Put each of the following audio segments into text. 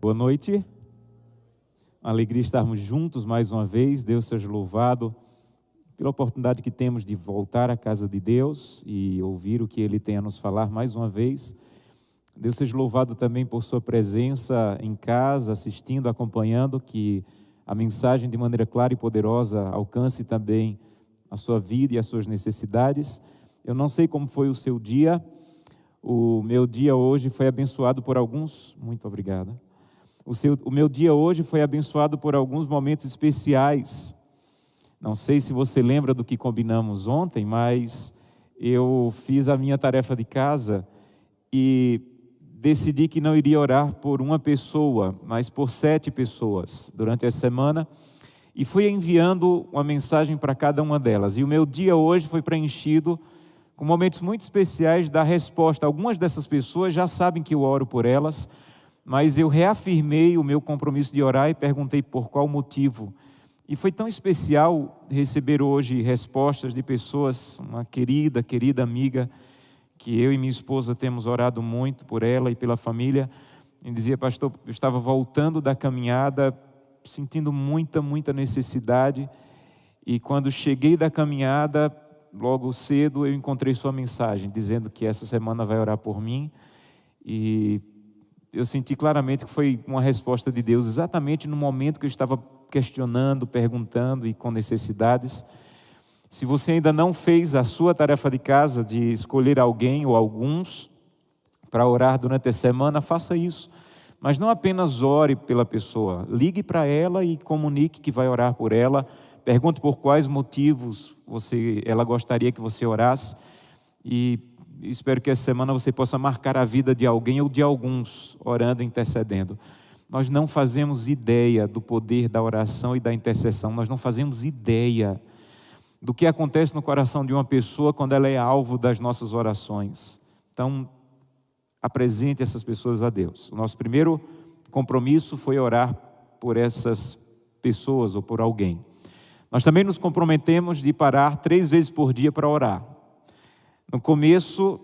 Boa noite, uma alegria estarmos juntos mais uma vez. Deus seja louvado pela oportunidade que temos de voltar à casa de Deus e ouvir o que Ele tem a nos falar mais uma vez. Deus seja louvado também por sua presença em casa, assistindo, acompanhando, que a mensagem de maneira clara e poderosa alcance também a sua vida e as suas necessidades. Eu não sei como foi o seu dia, o meu dia hoje foi abençoado por alguns, muito obrigado. O meu dia hoje foi abençoado por alguns momentos especiais. Não sei se você lembra do que combinamos ontem, mas eu fiz a minha tarefa de casa e decidi que não iria orar por uma pessoa, mas por 7 pessoas durante a semana. E fui enviando uma mensagem para cada uma delas. E o meu dia hoje foi preenchido com momentos muito especiais da resposta. Algumas dessas pessoas já sabem que eu oro por elas, mas eu reafirmei o meu compromisso de orar e perguntei por qual motivo. E foi tão especial receber hoje respostas de pessoas, uma querida amiga, que eu e minha esposa temos orado muito por ela e pela família. E dizia: pastor, eu estava voltando da caminhada, sentindo muita necessidade. E quando cheguei da caminhada, logo cedo eu encontrei sua mensagem, dizendo que essa semana vai orar por mim. E eu senti claramente que foi uma resposta de Deus, exatamente no momento que eu estava questionando, perguntando e com necessidades. Se você ainda não fez a sua tarefa de casa, de escolher alguém ou alguns para orar durante a semana, faça isso. Mas não apenas ore pela pessoa, ligue para ela e comunique que vai orar por ela. Pergunte por quais motivos ela gostaria que você orasse. E espero que essa semana você possa marcar a vida de alguém ou de alguns, orando e intercedendo. Nós não fazemos ideia do poder da oração e da intercessão. Nós não fazemos ideia do que acontece no coração de uma pessoa quando ela é alvo das nossas orações. Então, apresente essas pessoas a Deus. O nosso primeiro compromisso foi orar por essas pessoas ou por alguém. Nós também nos comprometemos de parar 3 vezes por dia para orar. No começo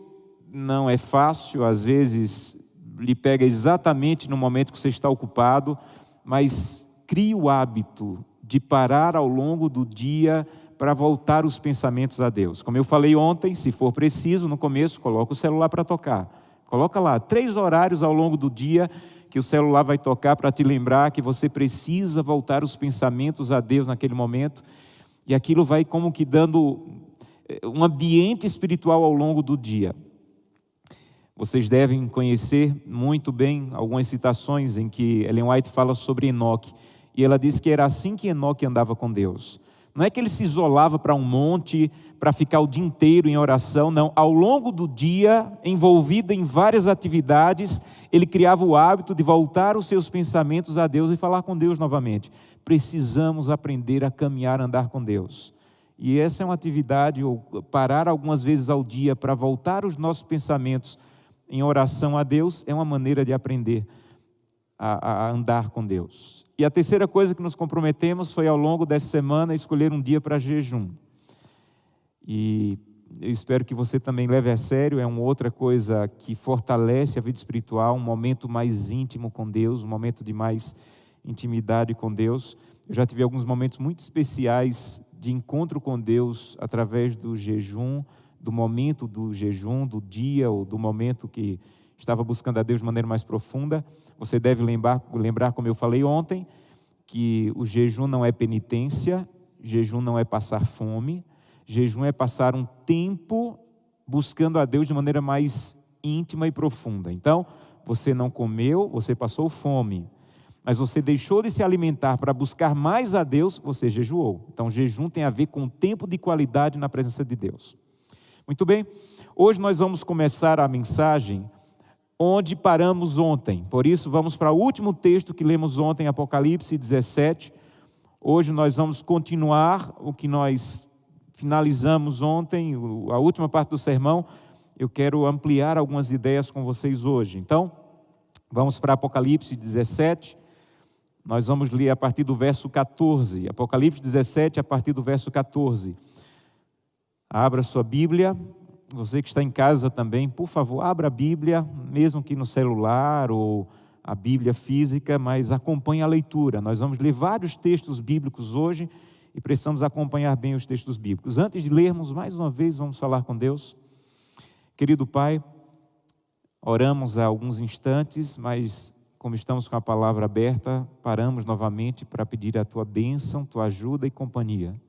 não é fácil, às vezes lhe pega exatamente no momento que você está ocupado, mas crie o hábito de parar ao longo do dia para voltar os pensamentos a Deus. Como eu falei ontem, se for preciso, no começo, coloca o celular para tocar. Coloca lá 3 horários ao longo do dia que o celular vai tocar para te lembrar que você precisa voltar os pensamentos a Deus naquele momento. E aquilo vai como que dando um ambiente espiritual ao longo do dia. Vocês devem conhecer muito bem algumas citações em que Ellen White fala sobre Enoque. E ela diz que era assim que Enoque andava com Deus. Não é que ele se isolava para um monte, para ficar o dia inteiro em oração, não. Ao longo do dia, envolvido em várias atividades, ele criava o hábito de voltar os seus pensamentos a Deus e falar com Deus novamente. Precisamos aprender a caminhar, andar com Deus. E essa é uma atividade, ou parar algumas vezes ao dia para voltar os nossos pensamentos em oração a Deus, é uma maneira de aprender a andar com Deus. E a terceira coisa que nos comprometemos foi, ao longo dessa semana, escolher um dia para jejum. E eu espero que você também leve a sério, é uma outra coisa que fortalece a vida espiritual, um momento mais íntimo com Deus, um momento de mais intimidade com Deus. Eu já tive alguns momentos muito especiais de encontro com Deus através do jejum, do momento do jejum, do dia ou do momento que estava buscando a Deus de maneira mais profunda. Você deve lembrar, como eu falei ontem, que o jejum não é penitência, jejum não é passar fome, jejum é passar um tempo buscando a Deus de maneira mais íntima e profunda. Então, você não comeu, você passou fome, mas você deixou de se alimentar para buscar mais a Deus, você jejuou. Então, jejum tem a ver com tempo de qualidade na presença de Deus. Muito bem, hoje nós vamos começar a mensagem onde paramos ontem. Por isso, vamos para o último texto que lemos ontem, Apocalipse 17. Hoje nós vamos continuar o que nós finalizamos ontem, a última parte do sermão. Eu quero ampliar algumas ideias com vocês hoje. Então, vamos para Apocalipse 17. Nós vamos ler a partir do verso 14. Apocalipse 17, a partir do verso 14. Abra sua Bíblia. Você que está em casa também, por favor, abra a Bíblia, mesmo que no celular ou a Bíblia física, mas acompanhe a leitura. Nós vamos ler vários textos bíblicos hoje e precisamos acompanhar bem os textos bíblicos. Antes de lermos, mais uma vez, vamos falar com Deus. Querido Pai, oramos há alguns instantes, mas como estamos com a palavra aberta, paramos novamente para pedir a Tua bênção, Tua ajuda e companhia.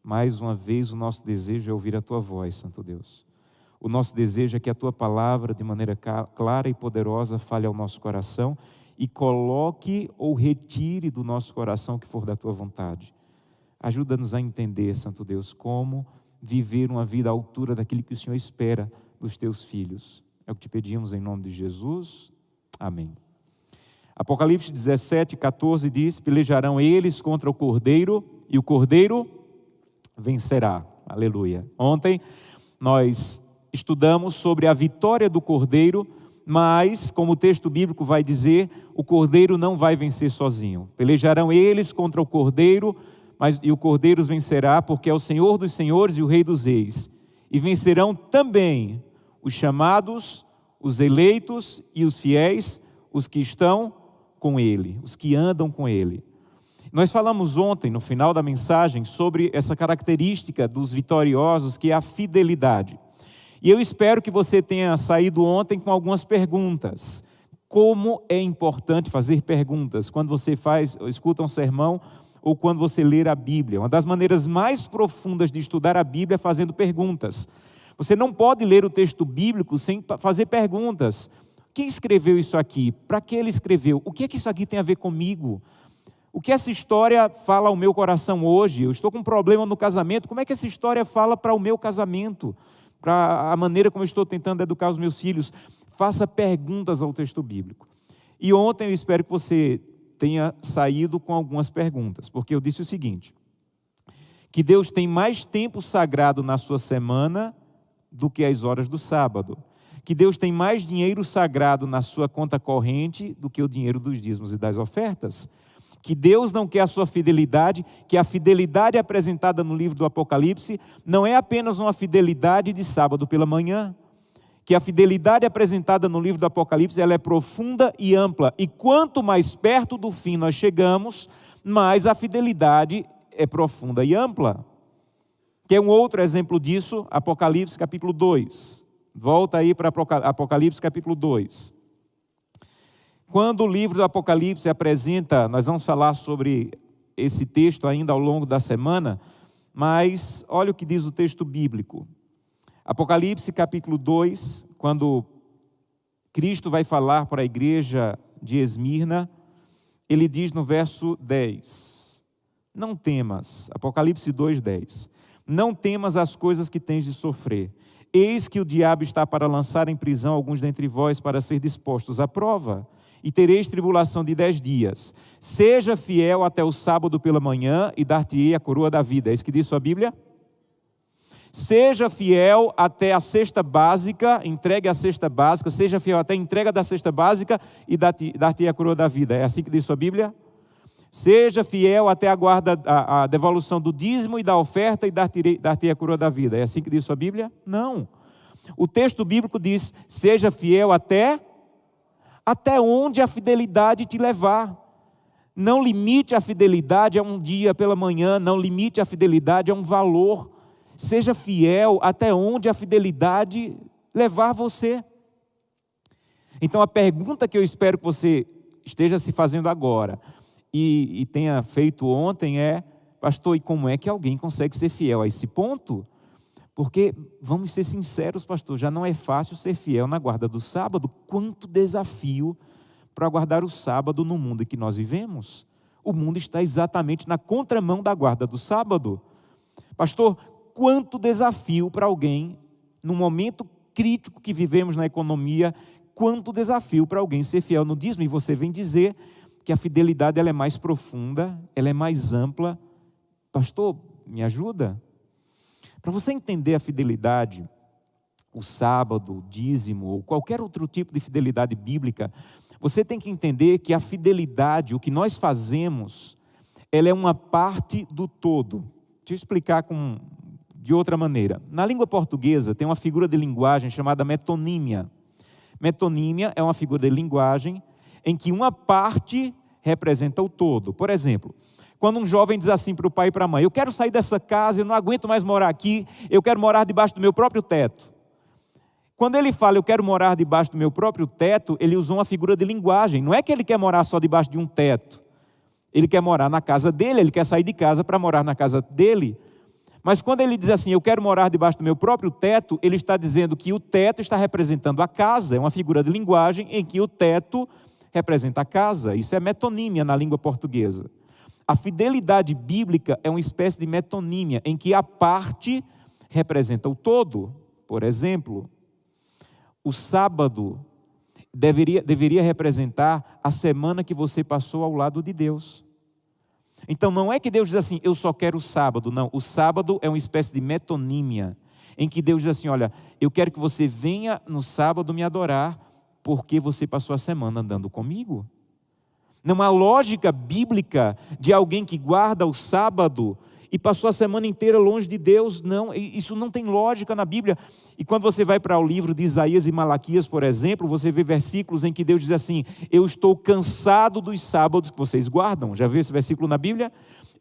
Mais uma vez, o nosso desejo é ouvir a Tua voz, Santo Deus. O nosso desejo é que a Tua palavra, de maneira clara e poderosa, fale ao nosso coração e coloque ou retire do nosso coração o que for da Tua vontade. Ajuda-nos a entender, Santo Deus, como viver uma vida à altura daquilo que o Senhor espera dos Teus filhos. É o que te pedimos em nome de Jesus. Amém. Apocalipse 17, 14 diz: pelejarão eles contra o Cordeiro e o Cordeiro vencerá. Aleluia. Ontem nós estudamos sobre a vitória do Cordeiro, mas, como o texto bíblico vai dizer, o Cordeiro não vai vencer sozinho. Pelejarão eles contra o Cordeiro, e o Cordeiro os vencerá, porque é o Senhor dos senhores e o Rei dos reis. E vencerão também os chamados, os eleitos e os fiéis, os que estão com Ele, os que andam com Ele. Nós falamos ontem, no final da mensagem, sobre essa característica dos vitoriosos, que é a fidelidade. E eu espero que você tenha saído ontem com algumas perguntas. Como é importante fazer perguntas quando você escuta um sermão ou quando você lê a Bíblia. Uma das maneiras mais profundas de estudar a Bíblia é fazendo perguntas. Você não pode ler o texto bíblico sem fazer perguntas. Quem escreveu isso aqui? Para que ele escreveu? O que é que isso aqui tem a ver comigo? O que essa história fala ao meu coração hoje? Eu estou com um problema no casamento. Como é que essa história fala para o meu casamento? Para a maneira como eu estou tentando educar os meus filhos? Faça perguntas ao texto bíblico. E ontem eu espero que você tenha saído com algumas perguntas, porque eu disse o seguinte: que Deus tem mais tempo sagrado na sua semana do que as horas do sábado. Que Deus tem mais dinheiro sagrado na sua conta corrente do que o dinheiro dos dízimos e das ofertas. Que Deus não quer a sua fidelidade, que a fidelidade apresentada no livro do Apocalipse não é apenas uma fidelidade de sábado pela manhã, que a fidelidade apresentada no livro do Apocalipse, ela é profunda e ampla, e quanto mais perto do fim nós chegamos, mais a fidelidade é profunda e ampla. Quer um outro exemplo disso? Apocalipse capítulo 2. Volta aí para Apocalipse capítulo 2. Quando o livro do Apocalipse apresenta, nós vamos falar sobre esse texto ainda ao longo da semana, mas olha o que diz o texto bíblico. Apocalipse capítulo 2, quando Cristo vai falar para a igreja de Esmirna, ele diz no verso 10, não temas, Apocalipse 2, 10, não temas as coisas que tens de sofrer, eis que o diabo está para lançar em prisão alguns dentre vós para ser dispostos à prova, e tereis tribulação de 10 dias. Seja fiel até o sábado pela manhã e dar-te-ei a coroa da vida. É isso que diz sua Bíblia? Seja fiel até a cesta básica, entregue a cesta básica, seja fiel até a entrega da cesta básica e dar-te-ei a coroa da vida. É assim que diz sua Bíblia? Seja fiel até a devolução do dízimo e da oferta e dar-te-ei a coroa da vida. É assim que diz sua Bíblia? Não. O texto bíblico diz, seja fiel até onde a fidelidade te levar. Não limite a fidelidade a um dia pela manhã, não limite a fidelidade a um valor. Seja fiel até onde a fidelidade levar você. Então a pergunta que eu espero que você esteja se fazendo agora e tenha feito ontem é: pastor, e como é que alguém consegue ser fiel a esse ponto? Porque, vamos ser sinceros, pastor, já não é fácil ser fiel na guarda do sábado. Quanto desafio para guardar o sábado no mundo em que nós vivemos. O mundo está exatamente na contramão da guarda do sábado. Pastor, quanto desafio para alguém, no momento crítico que vivemos na economia, quanto desafio para alguém ser fiel no dízimo. E você vem dizer que a fidelidade ela é mais profunda, ela é mais ampla. Pastor, me ajuda? Para você entender a fidelidade, o sábado, o dízimo, ou qualquer outro tipo de fidelidade bíblica, você tem que entender que a fidelidade, o que nós fazemos, ela é uma parte do todo. Deixa eu explicar de outra maneira. Na língua portuguesa tem uma figura de linguagem chamada metonímia. Metonímia é uma figura de linguagem em que uma parte representa o todo. Por exemplo, quando um jovem diz assim para o pai e para a mãe: eu quero sair dessa casa, eu não aguento mais morar aqui, eu quero morar debaixo do meu próprio teto. Quando ele fala, eu quero morar debaixo do meu próprio teto, ele usou uma figura de linguagem. Não é que ele quer morar só debaixo de um teto. Ele quer morar na casa dele, ele quer sair de casa para morar na casa dele. Mas quando ele diz assim, eu quero morar debaixo do meu próprio teto, ele está dizendo que o teto está representando a casa. É uma figura de linguagem em que o teto representa a casa. Isso é metonímia na língua portuguesa. A fidelidade bíblica é uma espécie de metonímia, em que a parte representa o todo. Por exemplo, o sábado deveria representar a semana que você passou ao lado de Deus. Então não é que Deus diz assim, eu só quero o sábado. Não, o sábado é uma espécie de metonímia, em que Deus diz assim, olha, eu quero que você venha no sábado me adorar, porque você passou a semana andando comigo. Não há lógica bíblica de alguém que guarda o sábado e passou a semana inteira longe de Deus. Não, isso não tem lógica na Bíblia. E quando você vai para o livro de Isaías e Malaquias, por exemplo, você vê versículos em que Deus diz assim, eu estou cansado dos sábados que vocês guardam. Já viu esse versículo na Bíblia?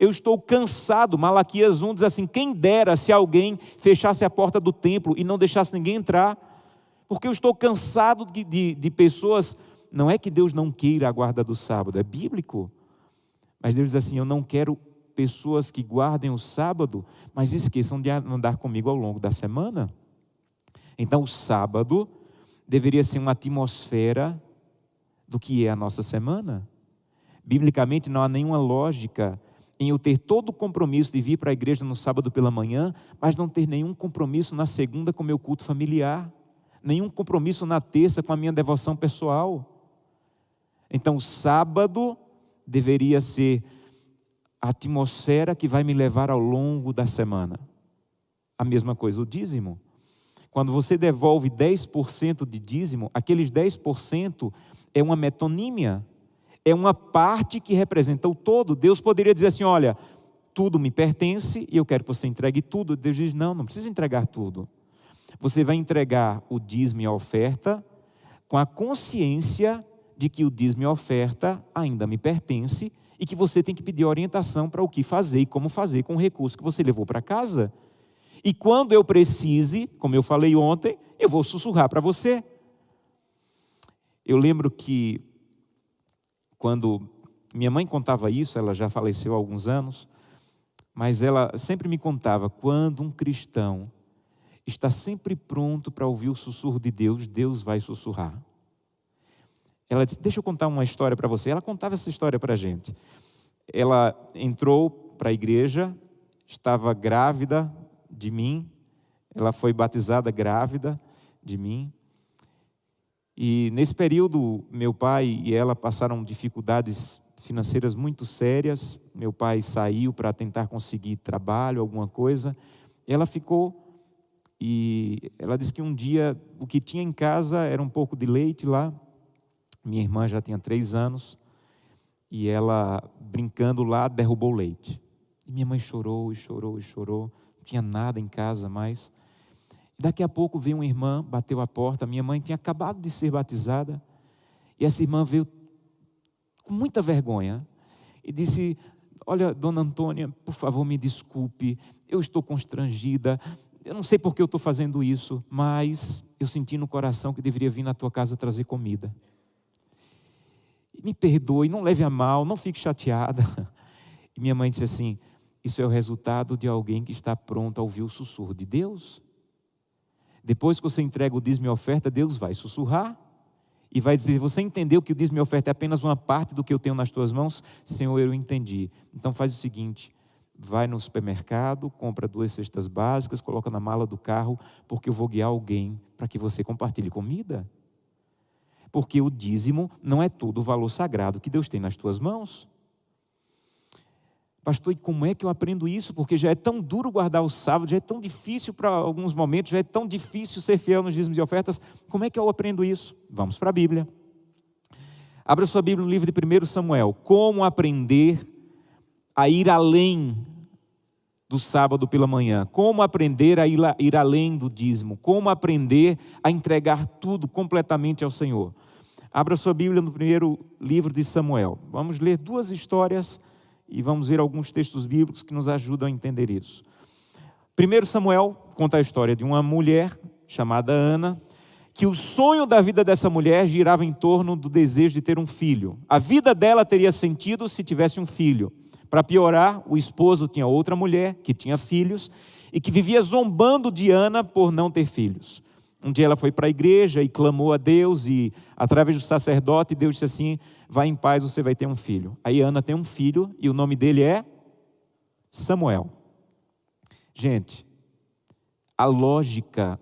Eu estou cansado. Malaquias 1 diz assim, quem dera se alguém fechasse a porta do templo e não deixasse ninguém entrar, porque eu estou cansado de pessoas. Não é que Deus não queira a guarda do sábado, é bíblico. Mas Deus diz assim, eu não quero pessoas que guardem o sábado, mas esqueçam de andar comigo ao longo da semana. Então o sábado deveria ser uma atmosfera do que é a nossa semana. Biblicamente não há nenhuma lógica em eu ter todo o compromisso de vir para a igreja no sábado pela manhã, mas não ter nenhum compromisso na segunda com o meu culto familiar, nenhum compromisso na terça com a minha devoção pessoal. Então o sábado deveria ser a atmosfera que vai me levar ao longo da semana. A mesma coisa o dízimo. Quando você devolve 10% de dízimo, aqueles 10% é uma metonímia, é uma parte que representa o todo. Deus poderia dizer assim, olha, tudo me pertence e eu quero que você entregue tudo. Deus diz, não, não precisa entregar tudo. Você vai entregar o dízimo e a oferta com a consciência de que o dízimo e a oferta ainda me pertence e que você tem que pedir orientação para o que fazer e como fazer com o recurso que você levou para casa. E quando eu precise, como eu falei ontem, eu vou sussurrar para você. Eu lembro que quando minha mãe contava isso, ela já faleceu há alguns anos, mas ela sempre me contava, quando um cristão está sempre pronto para ouvir o sussurro de Deus, Deus vai sussurrar. Ela disse, deixa eu contar uma história para você. Ela contava essa história para a gente. Ela entrou para a igreja, estava grávida de mim, ela foi batizada grávida de mim. E nesse período, meu pai e ela passaram dificuldades financeiras muito sérias. Meu pai saiu para tentar conseguir trabalho, alguma coisa. E ela ficou. E ela disse que um dia o que tinha em casa era um pouco de leite lá. Minha irmã já tinha 3 anos. E ela, brincando lá, derrubou o leite. E minha mãe chorou e chorou e chorou. Não tinha nada em casa mais. E daqui a pouco veio uma irmã, bateu a porta. Minha mãe tinha acabado de ser batizada. E essa irmã veio com muita vergonha. E disse, olha, dona Antônia, por favor, me desculpe. Eu estou constrangida. Eu não sei por que eu estou fazendo isso, mas eu senti no coração que deveria vir na tua casa trazer comida. Me perdoe, não leve a mal, não fique chateada. E minha mãe disse assim, isso é o resultado de alguém que está pronto a ouvir o sussurro de Deus. Depois que você entrega o dízimo e a oferta, Deus vai sussurrar e vai dizer, você entendeu que o dízimo e a oferta é apenas uma parte do que eu tenho nas tuas mãos? Senhor, eu entendi. Então faz o seguinte, vai no supermercado, compra 2 cestas básicas, coloca na mala do carro, porque eu vou guiar alguém para que você compartilhe comida. Porque o dízimo não é todo o valor sagrado que Deus tem nas tuas mãos. Pastor, e como é que eu aprendo isso? Porque já é tão duro guardar o sábado, já é tão difícil para alguns momentos, já é tão difícil ser fiel nos dízimos e ofertas. Como é que eu aprendo isso? Vamos para a Bíblia. Abra sua Bíblia no livro de 1 Samuel. Como aprender a ir além do sábado pela manhã? Como aprender a ir além do dízimo? Como aprender a entregar tudo completamente ao Senhor? Abra sua Bíblia no primeiro livro de Samuel. Vamos ler 2 histórias e vamos ver alguns textos bíblicos que nos ajudam a entender isso. 1 Samuel conta a história de uma mulher chamada Ana, que o sonho da vida dessa mulher girava em torno do desejo de ter um filho. A vida dela teria sentido se tivesse um filho. Para piorar, o esposo tinha outra mulher que tinha filhos e que vivia zombando de Ana por não ter filhos. Um dia ela foi para a igreja e clamou a Deus e, através do sacerdote, Deus disse assim: vai em paz, você vai ter um filho. Aí Ana tem um filho e o nome dele é Samuel. Gente, a lógica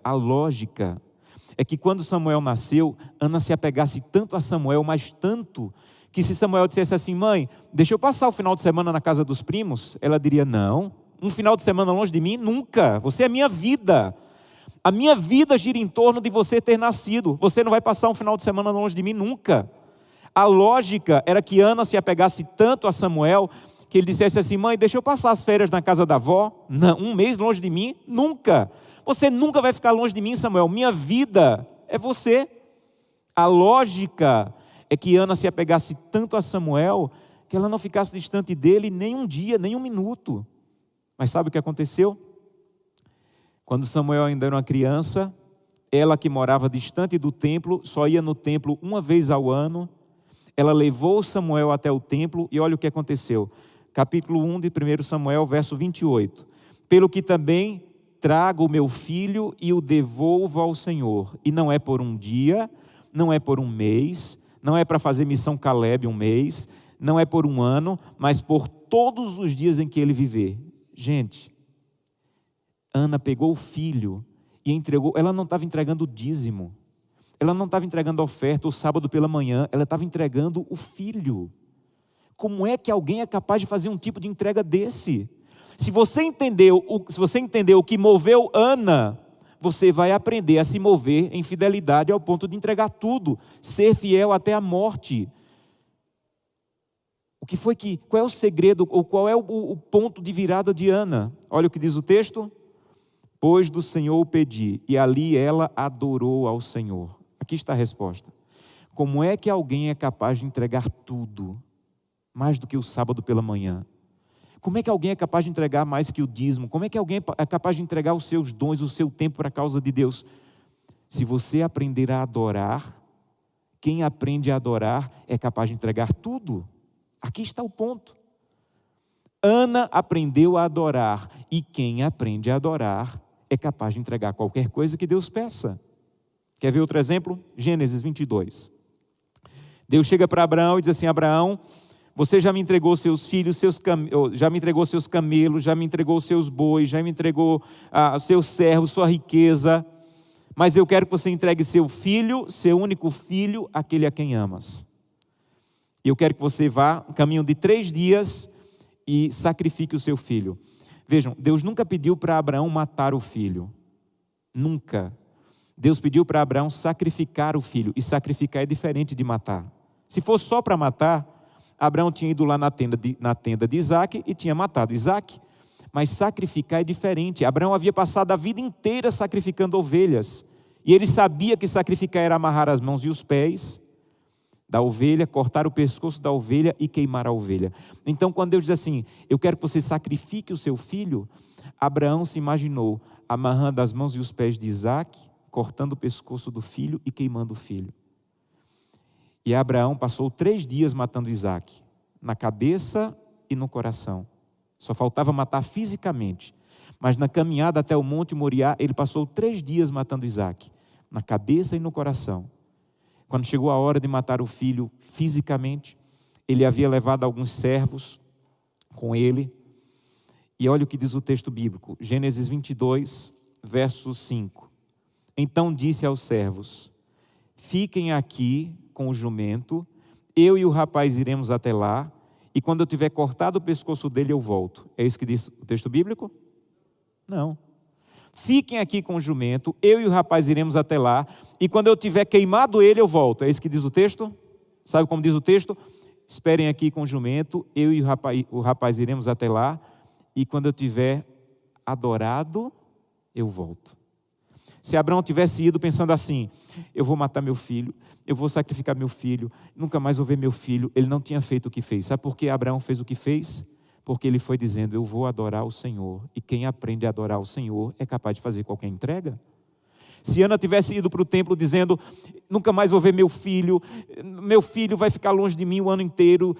é que quando Samuel nasceu, Ana se apegasse tanto a Samuel, mas tanto, que se Samuel dissesse assim: mãe, deixa eu passar o final de semana na casa dos primos, ela diria: não, um final de semana longe de mim, nunca, você é minha vida. A minha vida gira em torno de você ter nascido. Você não vai passar um final de semana longe de mim nunca. A lógica era que Ana se apegasse tanto a Samuel, que ele dissesse assim: mãe, deixa eu passar as férias na casa da avó. Não, um mês longe de mim? Nunca. Você nunca vai ficar longe de mim, Samuel. Minha vida é você. A lógica é que Ana se apegasse tanto a Samuel, que ela não ficasse distante dele nem um dia, nem um minuto. Mas sabe o que aconteceu? Quando Samuel ainda era uma criança, ela que morava distante do templo, só ia no templo uma vez ao ano, ela levou Samuel até o templo e olha o que aconteceu. Capítulo 1 de 1 Samuel, verso 28. Pelo que também trago o meu filho e o devolvo ao Senhor. E não é por um dia, não é por um mês, não é para fazer missão Caleb um mês, não é por um ano, mas por todos os dias em que ele viver. Gente, Ana pegou o filho e entregou. Ela não estava entregando o dízimo, ela não estava entregando a oferta o sábado pela manhã, ela estava entregando o filho. Como é que alguém é capaz de fazer um tipo de entrega desse? Se você entendeu o que moveu Ana, você vai aprender a se mover em fidelidade ao ponto de entregar tudo, ser fiel até a morte. Qual é o segredo, ou qual é o ponto de virada de Ana? Olha o que diz o texto. Pois do Senhor o pedi, e ali ela adorou ao Senhor. Aqui está a resposta. Como é que alguém é capaz de entregar tudo, mais do que o sábado pela manhã? Como é que alguém é capaz de entregar mais que o dízimo? Como é que alguém é capaz de entregar os seus dons, o seu tempo para a causa de Deus? Se você aprender a adorar, quem aprende a adorar é capaz de entregar tudo. Aqui está o ponto. Ana aprendeu a adorar, e quem aprende a adorar é capaz de entregar qualquer coisa que Deus peça. Quer ver outro exemplo? Gênesis 22. Deus chega para Abraão e diz assim: Abraão, você já me entregou seus filhos, já me entregou seus camelos, já me entregou seus bois, já me entregou seus servos, sua riqueza, mas eu quero que você entregue seu filho, seu único filho, aquele a quem amas. E eu quero que você vá, um caminho de 3 dias, e sacrifique o seu filho. Vejam, Deus nunca pediu para Abraão matar o filho. Nunca. Deus pediu para Abraão sacrificar o filho. E sacrificar é diferente de matar. Se fosse só para matar, Abraão tinha ido lá na tenda de Isaac e tinha matado Isaac. Mas sacrificar é diferente. Abraão havia passado a vida inteira sacrificando ovelhas. E ele sabia que sacrificar era amarrar as mãos e os pés da ovelha, cortar o pescoço da ovelha e queimar a ovelha. Então, quando Deus diz assim: eu quero que você sacrifique o seu filho, Abraão se imaginou amarrando as mãos e os pés de Isaac, cortando o pescoço do filho e queimando o filho. E Abraão passou 3 dias matando Isaac, na cabeça e no coração. Só faltava matar fisicamente. Mas na caminhada até o Monte Moriá, ele passou 3 dias matando Isaac, na cabeça e no coração. Quando chegou a hora de matar o filho fisicamente, ele havia levado alguns servos com ele. E olha o que diz o texto bíblico, Gênesis 22, verso 5. Então disse aos servos: fiquem aqui com o jumento, eu e o rapaz iremos até lá, e quando eu tiver cortado o pescoço dele, eu volto. É isso que diz o texto bíblico? Não. Fiquem aqui com o jumento, eu e o rapaz iremos até lá, e quando eu tiver queimado ele, eu volto. É isso que diz o texto? Sabe como diz o texto? Esperem aqui com o jumento, eu e o rapaz iremos até lá, e quando eu tiver adorado, eu volto. Se Abraão tivesse ido pensando assim, eu vou matar meu filho, eu vou sacrificar meu filho, nunca mais vou ver meu filho, ele não tinha feito o que fez. Sabe por que Abraão fez o que fez? Porque ele foi dizendo, eu vou adorar o Senhor. E quem aprende a adorar o Senhor é capaz de fazer qualquer entrega. Se Ana tivesse ido para o templo dizendo, nunca mais vou ver meu filho vai ficar longe de mim o ano inteiro.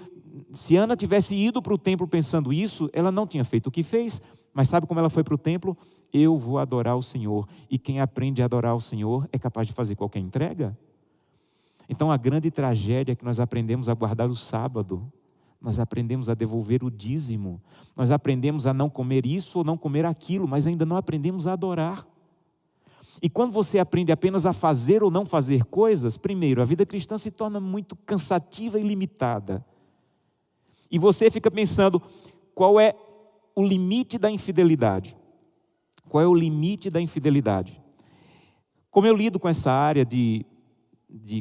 Se Ana tivesse ido para o templo pensando isso, ela não tinha feito o que fez. Mas sabe como ela foi para o templo? Eu vou adorar o Senhor. E quem aprende a adorar o Senhor é capaz de fazer qualquer entrega. Então a grande tragédia é que nós aprendemos a guardar o sábado. Nós aprendemos a devolver o dízimo. Nós aprendemos a não comer isso ou não comer aquilo, mas ainda não aprendemos a adorar. E quando você aprende apenas a fazer ou não fazer coisas, primeiro, a vida cristã se torna muito cansativa e limitada. E você fica pensando, qual é o limite da infidelidade? Qual é o limite da infidelidade? Como eu lido com essa área de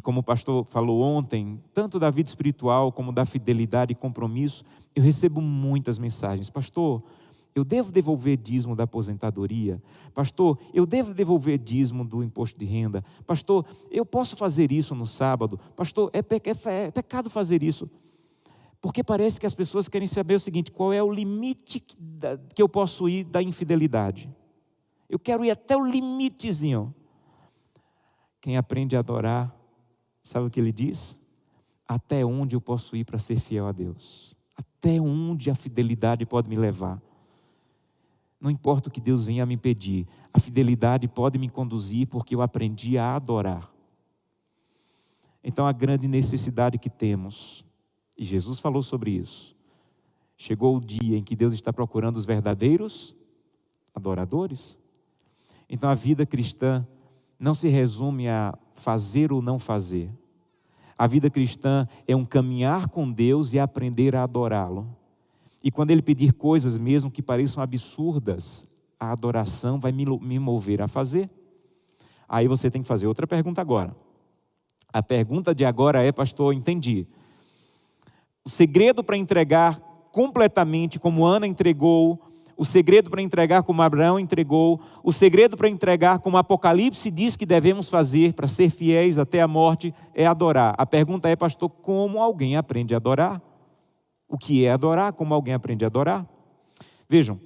como o pastor falou ontem, tanto da vida espiritual como da fidelidade e compromisso, eu recebo muitas mensagens. Pastor, eu devo devolver dízimo da aposentadoria? Pastor, eu devo devolver dízimo do imposto de renda? Pastor, eu posso fazer isso no sábado? Pastor, é pecado fazer isso? Porque parece que as pessoas querem saber o seguinte, qual é o limite que eu posso ir da infidelidade? Eu quero ir até o limitezinho. Quem aprende a adorar, sabe o que ele diz? Até onde eu posso ir para ser fiel a Deus? Até onde a fidelidade pode me levar? Não importa o que Deus venha a me pedir, a fidelidade pode me conduzir porque eu aprendi a adorar. Então a grande necessidade que temos, e Jesus falou sobre isso, chegou o dia em que Deus está procurando os verdadeiros adoradores. Então a vida cristã não se resume a fazer ou não fazer. A vida cristã é um caminhar com Deus e aprender a adorá-lo. E quando Ele pedir coisas mesmo que pareçam absurdas, a adoração vai me mover a fazer. Aí você tem que fazer outra pergunta agora. A pergunta de agora é, pastor, entendi. O segredo para entregar completamente como Ana entregou, o segredo para entregar como Abraão entregou, o segredo para entregar como Apocalipse diz que devemos fazer para ser fiéis até a morte é adorar. A pergunta é, pastor, como alguém aprende a adorar? O que é adorar? Como alguém aprende a adorar? Vejam,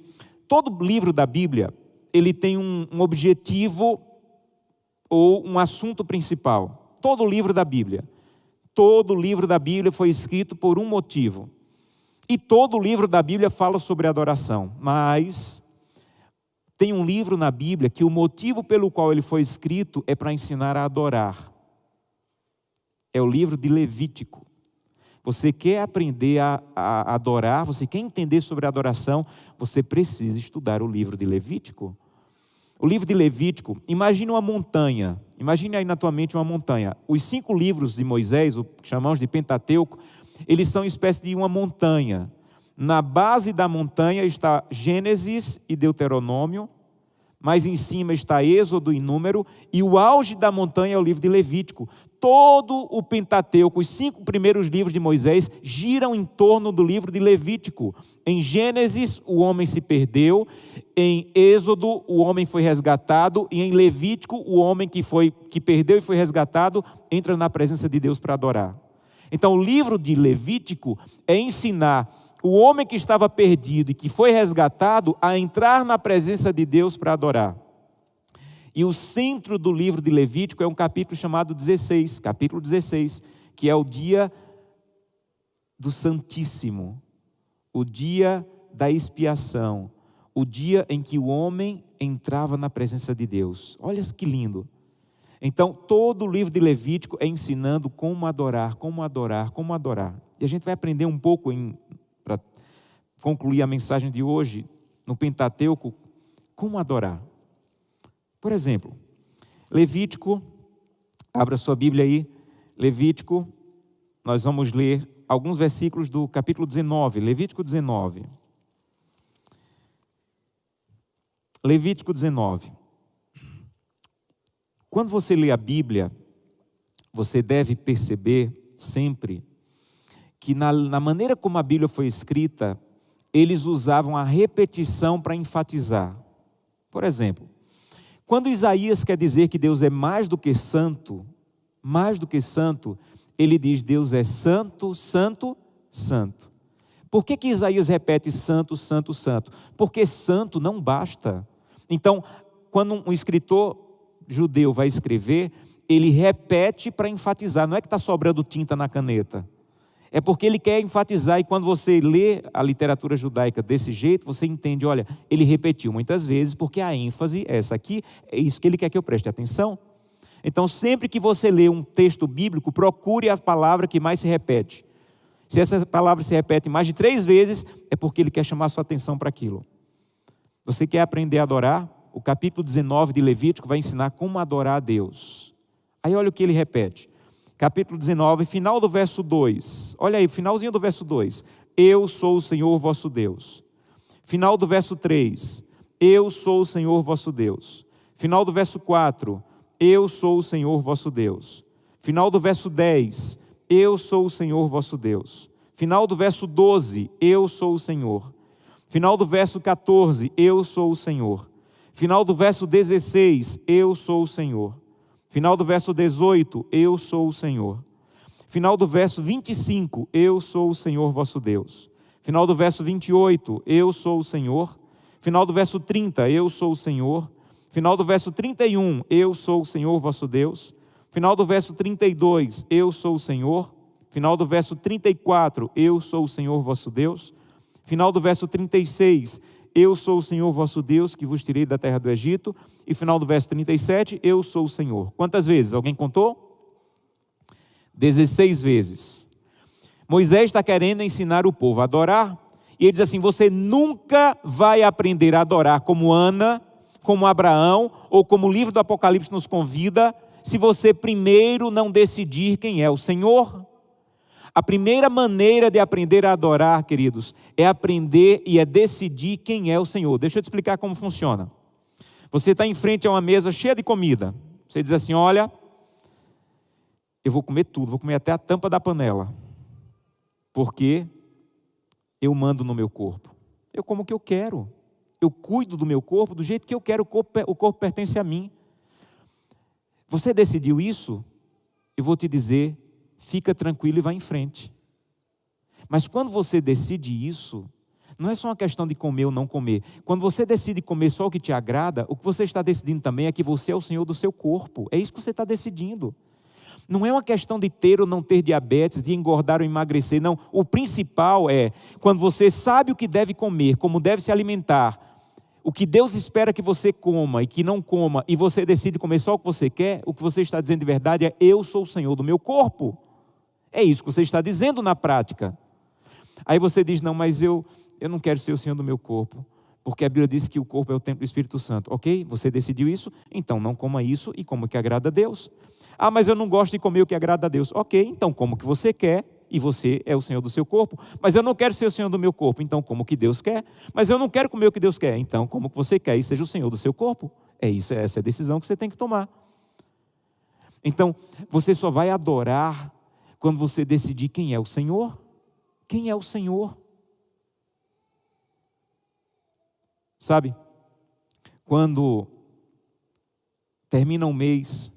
todo livro da Bíblia, ele tem um objetivo ou um assunto principal. Todo livro da Bíblia. Todo livro da Bíblia foi escrito por um motivo. E todo livro da Bíblia fala sobre adoração. Mas tem um livro na Bíblia que o motivo pelo qual ele foi escrito é para ensinar a adorar. É o livro de Levítico. Você quer aprender a adorar, você quer entender sobre a adoração, você precisa estudar o livro de Levítico. O livro de Levítico, imagine uma montanha, imagine aí na tua mente uma montanha. Os 5 livros de Moisés, o que chamamos de Pentateuco, eles são uma espécie de uma montanha. Na base da montanha está Gênesis e Deuteronômio, mas em cima está Êxodo e Número, e o auge da montanha é o livro de Levítico. Todo o Pentateuco, os 5 primeiros livros de Moisés, giram em torno do livro de Levítico. Em Gênesis, o homem se perdeu, em Êxodo, o homem foi resgatado, e em Levítico, o homem que perdeu e foi resgatado, entra na presença de Deus para adorar. Então, o livro de Levítico é ensinar o homem que estava perdido e que foi resgatado a entrar na presença de Deus para adorar. E o centro do livro de Levítico é um capítulo chamado 16, capítulo 16, que é o dia do Santíssimo, o dia da expiação, o dia em que o homem entrava na presença de Deus. Olha que lindo. Então, todo o livro de Levítico é ensinando como adorar, como adorar, como adorar. E a gente vai aprender um pouco para concluir a mensagem de hoje, no Pentateuco, como adorar. Por exemplo, Levítico, abra sua Bíblia aí, Levítico, nós vamos ler alguns versículos do capítulo 19, Levítico 19. Levítico 19. Quando você lê a Bíblia, você deve perceber sempre que na maneira como a Bíblia foi escrita, eles usavam a repetição para enfatizar. Por exemplo, Quando Isaías quer dizer que Deus é mais do que santo, ele diz: Deus é santo, santo, santo. Por que Isaías repete santo, santo, santo? Porque santo não basta. Então, quando um escritor judeu vai escrever, ele repete para enfatizar. Não é que está sobrando tinta na caneta. É porque ele quer enfatizar, e quando você lê a literatura judaica desse jeito, você entende, olha, ele repetiu muitas vezes, porque a ênfase, essa aqui, é isso que ele quer que eu preste atenção. Então, sempre que você lê um texto bíblico, procure a palavra que mais se repete. Se essa palavra se repete mais de 3 vezes, é porque ele quer chamar a sua atenção para aquilo. Você quer aprender a adorar? O capítulo 19 de Levítico vai ensinar como adorar a Deus. Aí olha o que ele repete. Capítulo 19, final do verso 2. Olha aí, finalzinho do verso 2. Eu sou o Senhor vosso Deus. Final do verso 3. Eu sou o Senhor vosso Deus. Final do verso 4. Eu sou o Senhor vosso Deus. Final do verso 10. Eu sou o Senhor vosso Deus. Final do verso 12. Eu sou o Senhor. Final do verso 14. Eu sou o Senhor. Final do verso 16. Eu sou o Senhor. Final do verso 18, eu sou o Senhor. Final do verso 25, eu sou o Senhor vosso Deus. Final do verso 28, eu sou o Senhor. Final do verso 30, eu sou o Senhor. Final do verso 31, eu sou o Senhor vosso Deus. Final do verso 32, eu sou o Senhor. Final do verso 34, eu sou o Senhor vosso Deus. Final do verso 36, eu sou o Senhor vosso Deus, que vos tirei da terra do Egito. E final do verso 37, eu sou o Senhor. Quantas vezes? Alguém contou? 16 vezes. Moisés está querendo ensinar o povo a adorar. E ele diz assim: você nunca vai aprender a adorar como Ana, como Abraão, ou como o livro do Apocalipse nos convida, se você primeiro não decidir quem é o Senhor. A primeira maneira de aprender a adorar, queridos, é aprender e é decidir quem é o Senhor. Deixa eu te explicar como funciona. Você está em frente a uma mesa cheia de comida. Você diz assim: olha, eu vou comer tudo, vou comer até a tampa da panela. Porque eu mando no meu corpo. Eu como o que eu quero. Eu cuido do meu corpo do jeito que eu quero. O corpo pertence a mim. Você decidiu isso? Eu vou te dizer, fica tranquilo e vai em frente. Mas quando você decide isso, não é só uma questão de comer ou não comer. Quando você decide comer só o que te agrada, o que você está decidindo também é que você é o Senhor do seu corpo. É isso que você está decidindo. Não é uma questão de ter ou não ter diabetes, de engordar ou emagrecer, não. O principal é, quando você sabe o que deve comer, como deve se alimentar, o que Deus espera que você coma e que não coma, e você decide comer só o que você quer, o que você está dizendo de verdade é: eu sou o Senhor do meu corpo. É isso que você está dizendo na prática. Aí você diz: não, mas eu não quero ser o Senhor do meu corpo, porque a Bíblia diz que o corpo é o templo do Espírito Santo. Ok, você decidiu isso? Então não coma isso e coma o que agrada a Deus. Ah, mas eu não gosto de comer o que agrada a Deus. Ok, então coma o que você quer e você é o Senhor do seu corpo. Mas eu não quero ser o Senhor do meu corpo, então coma o que Deus quer. Mas eu não quero comer o que Deus quer, então coma o que você quer e seja o Senhor do seu corpo. Essa é a decisão que você tem que tomar. Então, você só vai adorar quando você decidir quem é o Senhor. Quem é o Senhor? Sabe, quando termina um mês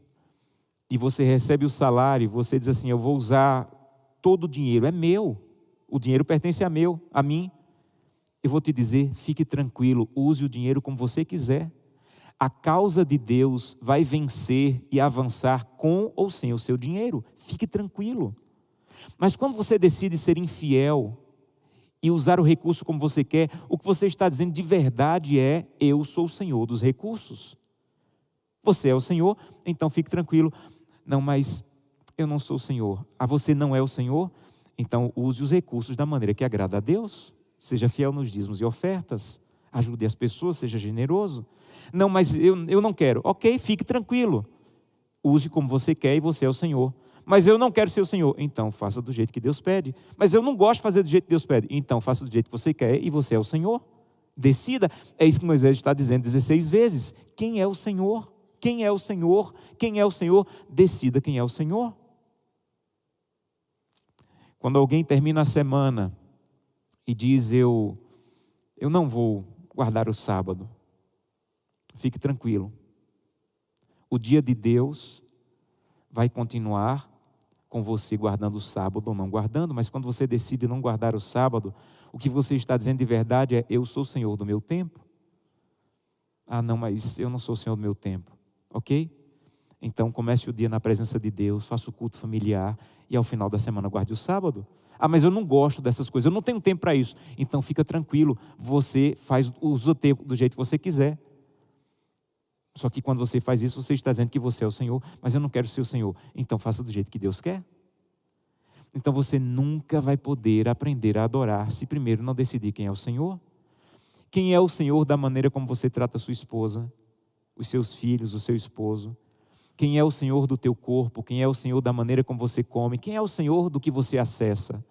e você recebe o salário, você diz assim: eu vou usar todo o dinheiro, é meu, o dinheiro pertence a mim. Eu vou te dizer, fique tranquilo, use o dinheiro como você quiser. A causa de Deus vai vencer e avançar com ou sem o seu dinheiro, fique tranquilo. Mas quando você decide ser infiel e usar o recurso como você quer, o que você está dizendo de verdade é: eu sou o Senhor dos recursos. Você é o Senhor, então fique tranquilo. Não, mas eu não sou o Senhor. Ah, você não é o Senhor? Então use os recursos da maneira que agrada a Deus. Seja fiel nos dízimos e ofertas. Ajude as pessoas, seja generoso. Não, mas eu não quero. Ok, fique tranquilo. Use como você quer e você é o Senhor. Mas eu não quero ser o Senhor. Então faça do jeito que Deus pede. Mas eu não gosto de fazer do jeito que Deus pede. Então faça do jeito que você quer e você é o Senhor. Decida. É isso que Moisés está dizendo 16 vezes. Quem é o Senhor? Quem é o Senhor? Quem é o Senhor? Decida quem é o Senhor. Quando alguém termina a semana e diz: eu não vou guardar o sábado, fique tranquilo. O dia de Deus vai continuar com você guardando o sábado ou não guardando, mas quando você decide não guardar o sábado, o que você está dizendo de verdade é: eu sou o Senhor do meu tempo. Ah, não, mas eu não sou o Senhor do meu tempo. Ok? Então comece o dia na presença de Deus, faça o culto familiar e ao final da semana guarde o sábado. Ah, mas eu não gosto dessas coisas, eu não tenho tempo para isso. Então fica tranquilo, você usa o tempo do jeito que você quiser. Só que quando você faz isso, você está dizendo que você é o Senhor, mas eu não quero ser o Senhor. Então faça do jeito que Deus quer. Então você nunca vai poder aprender a adorar se primeiro não decidir quem é o Senhor. Quem é o Senhor da maneira como você trata a sua esposa, os seus filhos, o seu esposo. Quem é o Senhor do teu corpo, quem é o Senhor da maneira como você come, quem é o Senhor do que você acessa.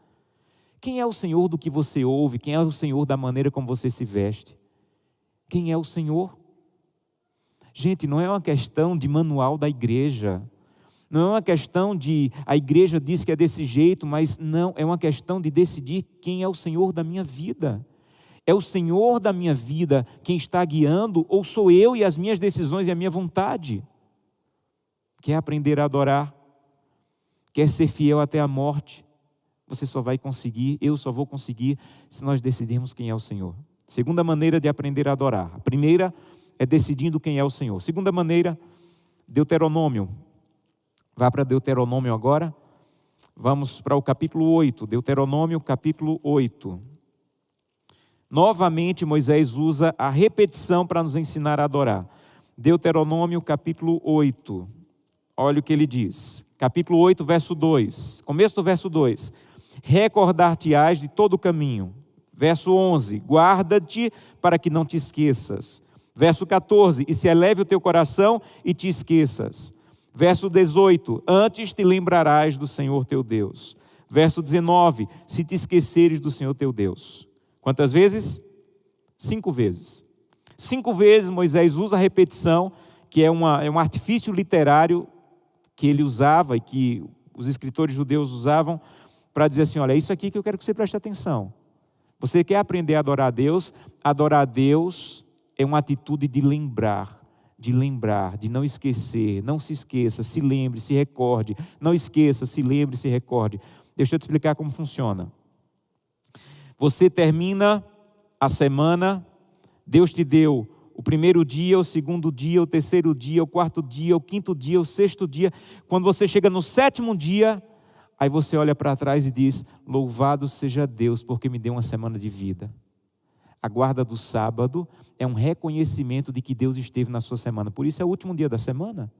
Quem é o Senhor do que você ouve, quem é o Senhor da maneira como você se veste. Quem é o Senhor? Gente, não é uma questão de manual da igreja, não é uma questão de a igreja diz que é desse jeito, mas não, é uma questão de decidir quem é o Senhor da minha vida. É o Senhor da minha vida quem está guiando, ou sou eu e as minhas decisões e a minha vontade? Quer aprender a adorar? Quer ser fiel até a morte? Você só vai conseguir, eu só vou conseguir, se nós decidirmos quem é o Senhor. Segunda maneira de aprender a adorar. A primeira é decidindo quem é o Senhor. Segunda maneira, Deuteronômio. Vá para Deuteronômio agora. Vamos para o capítulo 8. Deuteronômio, capítulo 8. Novamente, Moisés usa a repetição para nos ensinar a adorar. Deuteronômio, capítulo 8. Olha o que ele diz. Capítulo 8, verso 2. Começo do verso 2. Recordar-te-ás de todo o caminho. Verso 11. Guarda-te para que não te esqueças. Verso 14, e se eleve o teu coração e te esqueças. Verso 18, antes te lembrarás do Senhor teu Deus. Verso 19, se te esqueceres do Senhor teu Deus. Quantas vezes? 5 vezes. 5 vezes Moisés usa a repetição, que é um artifício literário que ele usava e que os escritores judeus usavam para dizer assim: olha, é isso aqui que eu quero que você preste atenção. Você quer aprender a adorar a Deus é uma atitude de lembrar, de não esquecer, não se esqueça, se lembre, se recorde, não esqueça, se lembre, se recorde. Deixa eu te explicar como funciona. Você termina a semana, Deus te deu o primeiro dia, o segundo dia, o terceiro dia, o quarto dia, o quinto dia, o sexto dia. Quando você chega no 7º dia, aí você olha para trás e diz: louvado seja Deus, porque me deu uma semana de vida. A guarda do sábado é um reconhecimento de que Deus esteve na sua semana. Por isso é o último dia da semana.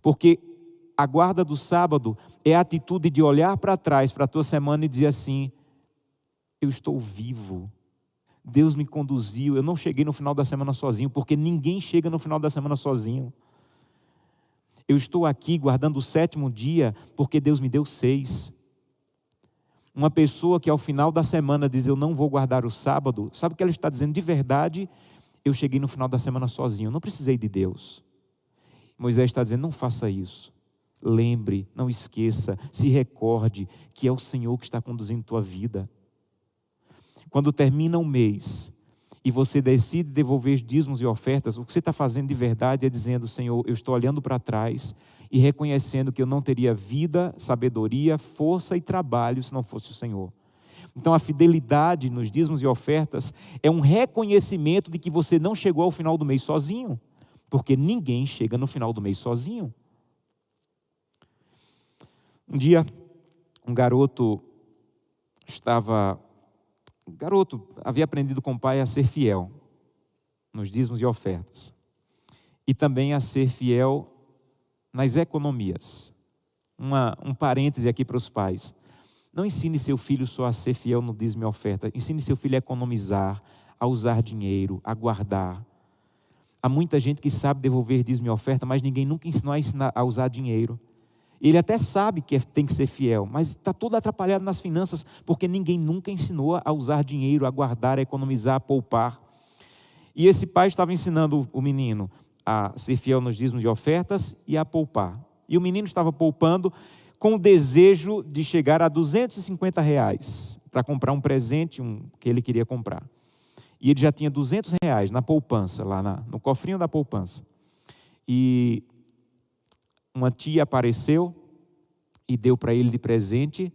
Porque a guarda do sábado é a atitude de olhar para trás, para a tua semana e dizer assim: eu estou vivo. Deus me conduziu. Eu não cheguei no final da semana sozinho, porque ninguém chega no final da semana sozinho. Eu estou aqui guardando o 7º dia, porque Deus me deu 6. Uma pessoa que ao final da semana diz: eu não vou guardar o sábado, sabe o que ela está dizendo de verdade? Eu cheguei no final da semana sozinho, não precisei de Deus. Moisés está dizendo: não faça isso. Lembre, não esqueça, se recorde que é o Senhor que está conduzindo tua vida. Quando termina um mês e você decide devolver dízimos e ofertas, o que você está fazendo de verdade é dizendo: Senhor, eu estou olhando para trás e reconhecendo que eu não teria vida, sabedoria, força e trabalho se não fosse o Senhor. Então a fidelidade nos dízimos e ofertas é um reconhecimento de que você não chegou ao final do mês sozinho, porque ninguém chega no final do mês sozinho. Um dia, um garoto havia aprendido com o pai a ser fiel nos dízimos e ofertas, e também a ser fiel nas economias. Um parêntese aqui para os pais: não ensine seu filho só a ser fiel no dízimo e oferta, ensine seu filho a economizar, a usar dinheiro, a guardar. Há muita gente que sabe devolver dízimo e oferta, mas ninguém nunca ensinou a usar dinheiro. Ele até sabe que tem que ser fiel, mas está todo atrapalhado nas finanças, porque ninguém nunca ensinou a usar dinheiro, a guardar, a economizar, a poupar. E esse pai estava ensinando o menino a ser fiel nos dízimos e ofertas e a poupar. E o menino estava poupando com o desejo de chegar a R$250 para comprar um presente que ele queria comprar. E ele já tinha R$200 na poupança, lá no cofrinho da poupança. E uma tia apareceu e deu para ele de presente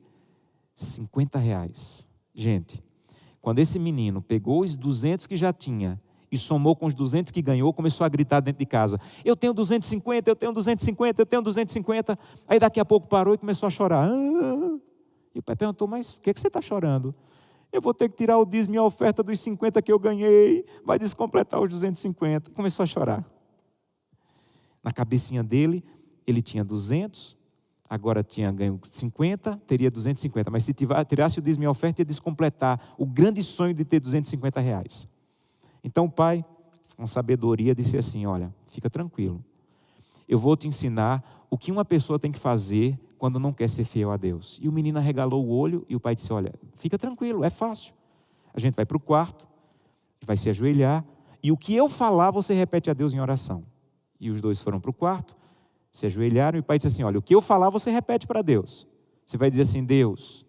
R$50. Gente, quando esse menino pegou os 200 que já tinha e somou com os 200 que ganhou, começou a gritar dentro de casa: eu tenho 250, eu tenho 250, eu tenho 250. Aí daqui a pouco parou e começou a chorar. E o pai perguntou: mas o que você está chorando? Eu vou ter que tirar o dízimo e a oferta dos 50 que eu ganhei, vai descompletar os 250. Começou a chorar. Na cabecinha dele, ele tinha 200, agora tinha ganho 50, teria 250. Mas se tirasse o dízimo e a oferta, ia descompletar o grande sonho de ter R$250. Então o pai, com sabedoria, disse assim: olha, fica tranquilo. Eu vou te ensinar o que uma pessoa tem que fazer quando não quer ser fiel a Deus. E o menino arregalou o olho e o pai disse: olha, fica tranquilo, é fácil. A gente vai para o quarto, vai se ajoelhar, e o que eu falar você repete a Deus em oração. E os dois foram para o quarto, se ajoelharam, e o pai disse assim: olha, o que eu falar você repete para Deus. Você vai dizer assim: Deus,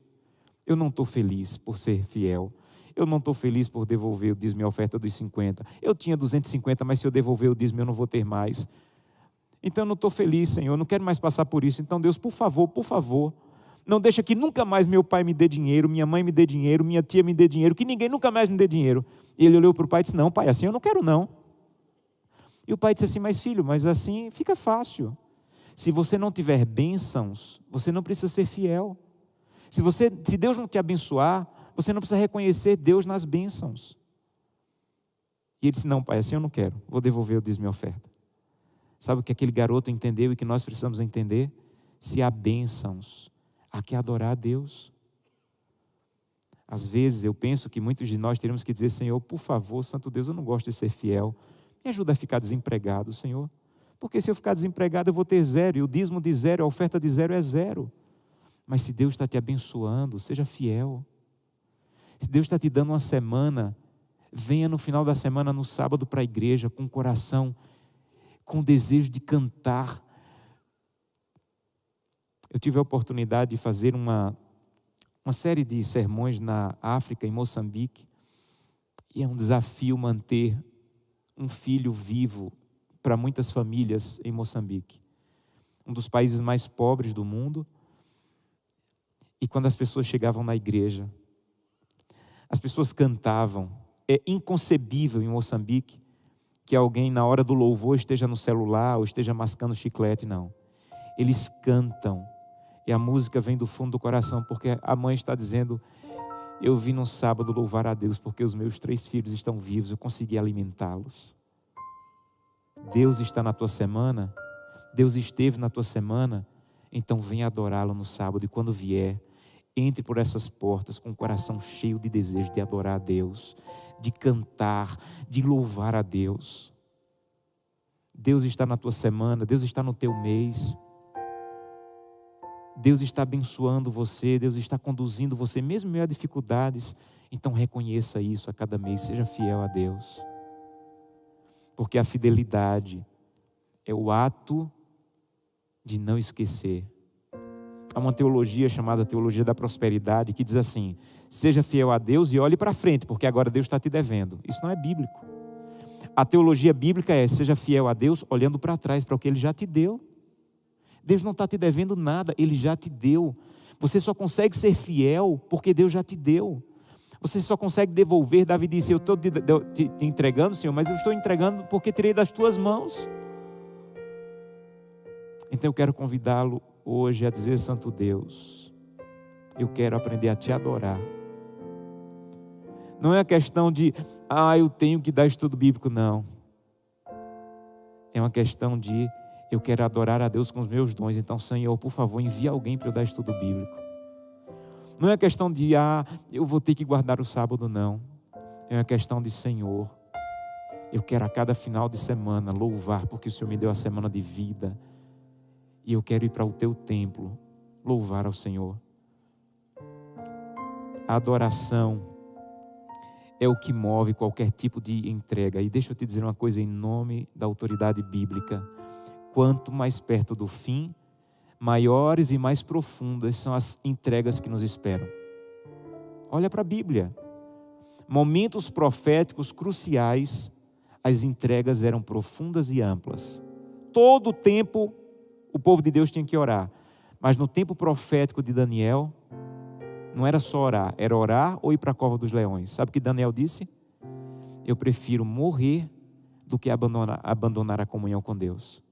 eu não estou feliz por ser fiel. Eu não estou feliz por devolver o dízimo e a oferta dos 50. Eu tinha 250, mas se eu devolver o dízimo eu não vou ter mais. Então eu não estou feliz, Senhor, eu não quero mais passar por isso. Então Deus, por favor, não deixa que nunca mais meu pai me dê dinheiro, minha mãe me dê dinheiro, minha tia me dê dinheiro, que ninguém nunca mais me dê dinheiro. E ele olhou para o pai e disse: não, pai, assim eu não quero não. E o pai disse assim: mas filho, mas assim fica fácil. Se você não tiver bênçãos, você não precisa ser fiel. Se Deus não te abençoar, você não precisa reconhecer Deus nas bênçãos. E ele disse: não, pai, assim eu não quero, vou devolver o dízimo e a oferta. Sabe o que aquele garoto entendeu e que nós precisamos entender? Se há bênçãos, há que adorar a Deus. Às vezes eu penso que muitos de nós teremos que dizer: Senhor, por favor, Santo Deus, eu não gosto de ser fiel. Me ajuda a ficar desempregado, Senhor. Porque se eu ficar desempregado eu vou ter zero, e o dízimo de zero, a oferta de zero é zero. Mas se Deus está te abençoando, seja fiel. Se Deus está te dando uma semana, venha no final da semana, no sábado, para a igreja, com o coração, com o desejo de cantar. Eu tive a oportunidade de fazer uma série de sermões na África, em Moçambique, e é um desafio manter um filho vivo para muitas famílias em Moçambique. Um dos países mais pobres do mundo. E quando as pessoas chegavam na igreja, as pessoas cantavam. É inconcebível em Moçambique que alguém na hora do louvor esteja no celular ou esteja mascando chiclete, não. Eles cantam e a música vem do fundo do coração, porque a mãe está dizendo: eu vim no sábado louvar a Deus porque os meus 3 filhos estão vivos, eu consegui alimentá-los. Deus está na tua semana, Deus esteve na tua semana, então venha adorá-lo no sábado, e quando vier, entre por essas portas com o coração cheio de desejo de adorar a Deus, de cantar, de louvar a Deus. Deus está na tua semana, Deus está no teu mês. Deus está abençoando você, Deus está conduzindo você, mesmo em meio a dificuldades. Então reconheça isso a cada mês, seja fiel a Deus. Porque a fidelidade é o ato de não esquecer. Há uma teologia chamada teologia da prosperidade que diz assim: seja fiel a Deus e olhe para frente, porque agora Deus está te devendo. Isso não é bíblico. A teologia bíblica é: seja fiel a Deus olhando para trás, para o que Ele já te deu. Deus não está te devendo nada, Ele já te deu. Você só consegue ser fiel porque Deus já te deu. Você só consegue devolver. Davi disse: eu estou te entregando, Senhor, mas eu estou entregando porque tirei das tuas mãos. Então eu quero convidá-lo hoje a dizer: Santo Deus, eu quero aprender a te adorar. Não é a questão de, eu tenho que dar estudo bíblico, não. É uma questão de, eu quero adorar a Deus com os meus dons. Então, Senhor, por favor, envie alguém para eu dar estudo bíblico. Não é a questão de, eu vou ter que guardar o sábado, não. É uma questão de, Senhor, eu quero a cada final de semana louvar, porque o Senhor me deu a semana de vida. E eu quero ir para o teu templo, louvar ao Senhor. A adoração é o que move qualquer tipo de entrega. E deixa eu te dizer uma coisa em nome da autoridade bíblica. Quanto mais perto do fim, maiores e mais profundas são as entregas que nos esperam. Olha para a Bíblia. Momentos proféticos cruciais, as entregas eram profundas e amplas. todo o tempo o povo de Deus tinha que orar. Mas no tempo profético de Daniel, não era só orar, era orar ou ir para a cova dos leões. Sabe o que Daniel disse? Eu prefiro morrer do que abandonar a comunhão com Deus.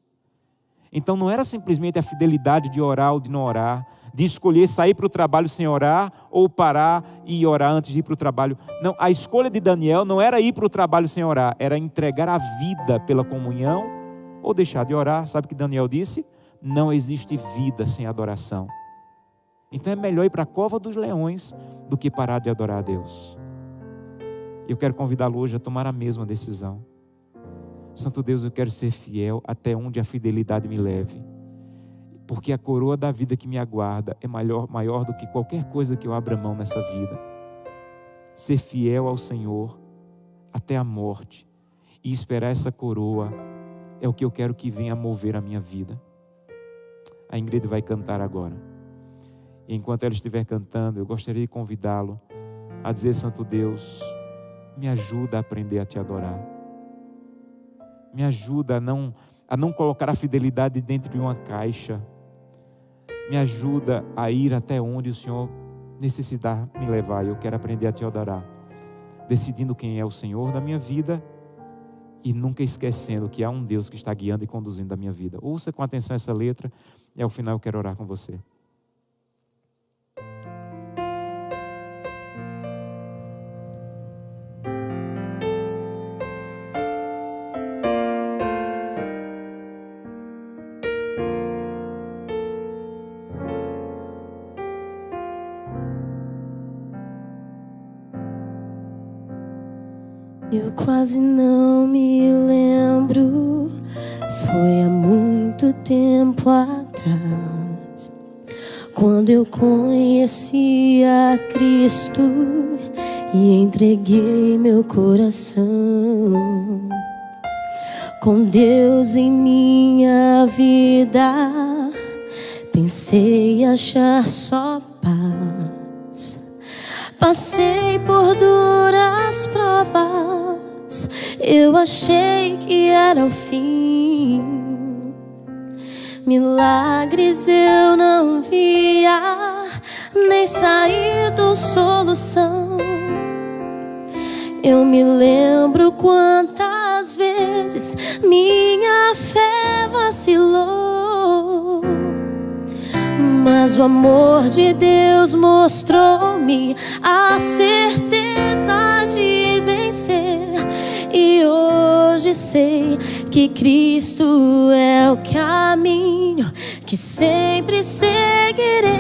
Então não era simplesmente a fidelidade de orar ou de não orar, de escolher sair para o trabalho sem orar ou parar e orar antes de ir para o trabalho. Não, a escolha de Daniel não era ir para o trabalho sem orar, era entregar a vida pela comunhão ou deixar de orar. Sabe o que Daniel disse? Não existe vida sem adoração. Então é melhor ir para a cova dos leões do que parar de adorar a Deus. Eu quero convidá-lo hoje a tomar a mesma decisão. Santo Deus, eu quero ser fiel até onde a fidelidade me leve. Porque a coroa da vida que me aguarda é maior do que qualquer coisa que eu abra mão nessa vida. Ser fiel ao Senhor até a morte e esperar essa coroa é o que eu quero que venha mover a minha vida. A Ingrid vai cantar agora. E enquanto ela estiver cantando, eu gostaria de convidá-lo a dizer: Santo Deus, me ajuda a aprender a te adorar. Me ajuda a não colocar a fidelidade dentro de uma caixa. Me ajuda a ir até onde o Senhor necessitar me levar. Eu quero aprender a te adorar, decidindo quem é o Senhor da minha vida e nunca esquecendo que há um Deus que está guiando e conduzindo a minha vida. Ouça com atenção essa letra e ao final eu quero orar com você. Eu quase não me lembro, foi há muito tempo atrás, quando eu conheci a Cristo e entreguei meu coração. Com Deus em minha vida, pensei achar só paz. Passei por duras provas, eu achei que era o fim. Milagres eu não via, nem saída solução. Eu me lembro quantas vezes minha fé vacilou, mas o amor de Deus mostrou-me a certeza de vencer. E hoje sei que Cristo é o caminho que sempre seguirei.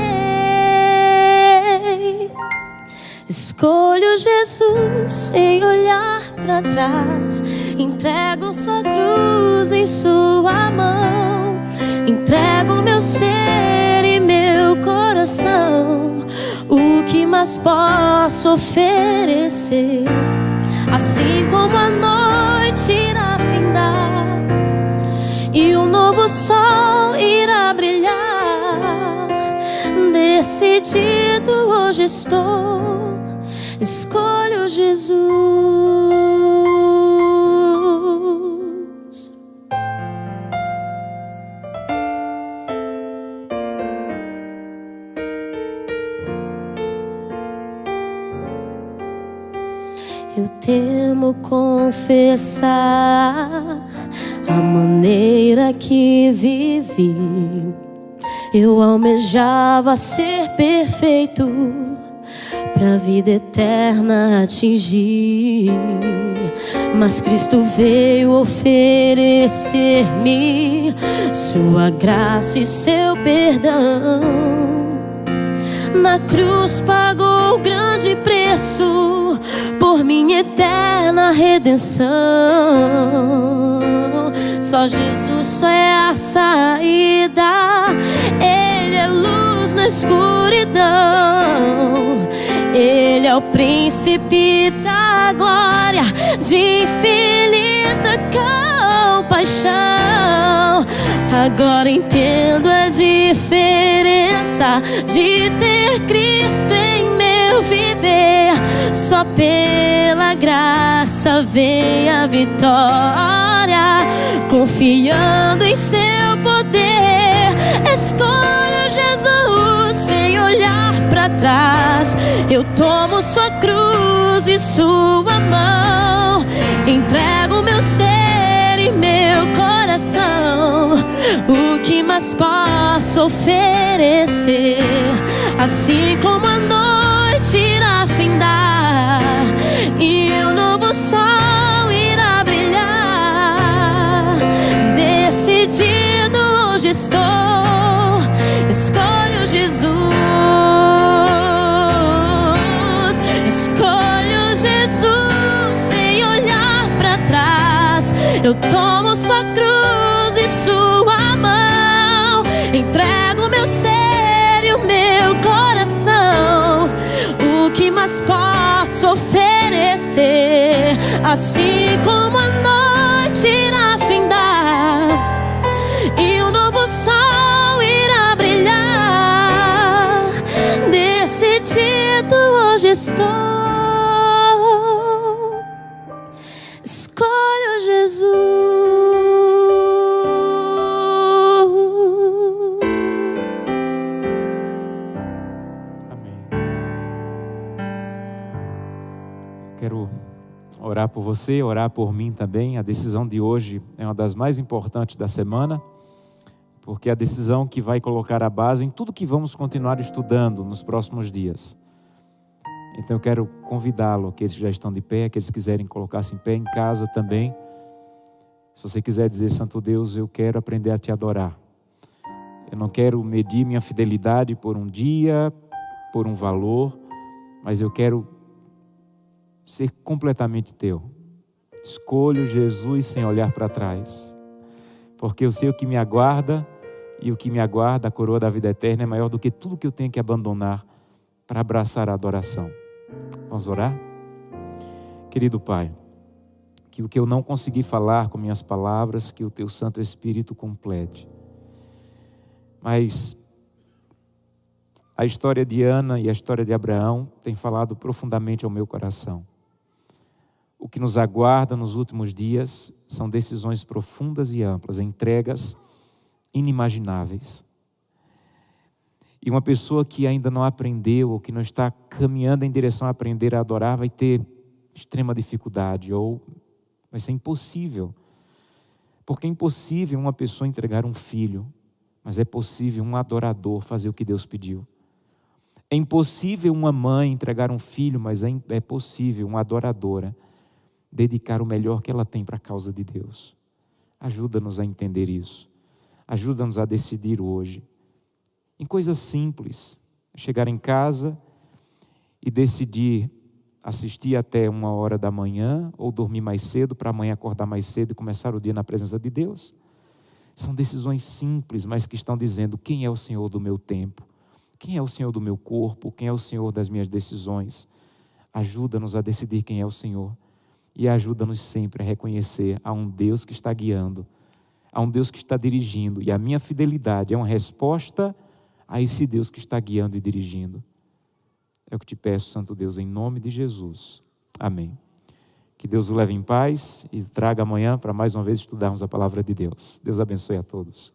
Escolho Jesus sem olhar para trás, entrego sua cruz em sua mão, entrego meu ser e meu coração, o que mais posso oferecer. Assim como a noite irá findar e um novo sol irá brilhar, decidido hoje estou, escolho Jesus. Eu temo confessar a maneira que vivi. Eu almejava ser perfeito pra vida eterna atingir, mas Cristo veio oferecer-me sua graça e seu perdão. Na cruz pagou grande preço por minha eterna redenção. Só Jesus só é a saída, Ele é luz na escuridão, Ele é o príncipe da glória, de infinita compaixão. Agora entendo a diferença de ter Cristo em meu viver. só pela graça vem a vitória, confiando em seu poder. Escolho Jesus sem olhar para trás. Eu tomo sua cruz e sua mão, entrego meu ser e meu coração. O que mais posso oferecer? Assim como a noite irá findar e o novo sol irá brilhar, decidido hoje estou. Escolho Jesus, escolho Jesus sem olhar para trás. Eu tomo sua cruz e sua mão, entrego meu ser e o meu coração. O que mais posso oferecer? Assim como a noite irá findar e o novo sol irá brilhar, decidido hoje estou. Escolho Jesus. Quero orar por você, orar por mim também. A decisão de hoje é uma das mais importantes da semana, porque é a decisão que vai colocar a base em tudo que vamos continuar estudando nos próximos dias. Então eu quero convidá-lo, aqueles que já estão de pé, aqueles que quiserem colocar-se em pé em casa também. Se você quiser dizer: Santo Deus, eu quero aprender a te adorar. Eu não quero medir minha fidelidade por um dia, por um valor, mas eu quero ser completamente teu. Escolho Jesus sem olhar para trás, porque eu sei o que me aguarda, e o que me aguarda, a coroa da vida eterna, é maior do que tudo que eu tenho que abandonar para abraçar a adoração. Vamos orar? Querido Pai, que o que eu não consegui falar com minhas palavras, que o Teu Santo Espírito complete. Mas a história de Ana e a história de Abraão tem falado profundamente ao meu coração. O que nos aguarda nos últimos dias são decisões profundas e amplas, entregas inimagináveis. E uma pessoa que ainda não aprendeu, ou que não está caminhando em direção a aprender a adorar, vai ter extrema dificuldade, ou vai ser impossível. Porque é impossível uma pessoa entregar um filho, mas é possível um adorador fazer o que Deus pediu. É impossível uma mãe entregar um filho, mas é possível uma adoradora dedicar o melhor que ela tem para a causa de Deus. Ajuda-nos a entender isso. Ajuda-nos a decidir hoje, em coisas simples, chegar em casa e decidir assistir até 1h da manhã ou dormir mais cedo para amanhã acordar mais cedo e começar o dia na presença de Deus. São decisões simples, mas que estão dizendo: quem é o Senhor do meu tempo? Quem é o Senhor do meu corpo? Quem é o Senhor das minhas decisões? Ajuda-nos a decidir quem é o Senhor. E ajuda-nos sempre a reconhecer a um Deus que está guiando, a um Deus que está dirigindo. E a minha fidelidade é uma resposta a esse Deus que está guiando e dirigindo. É o que te peço, Santo Deus, em nome de Jesus. Amém. Que Deus o leve em paz e traga amanhã para mais uma vez estudarmos a palavra de Deus. Deus abençoe a todos.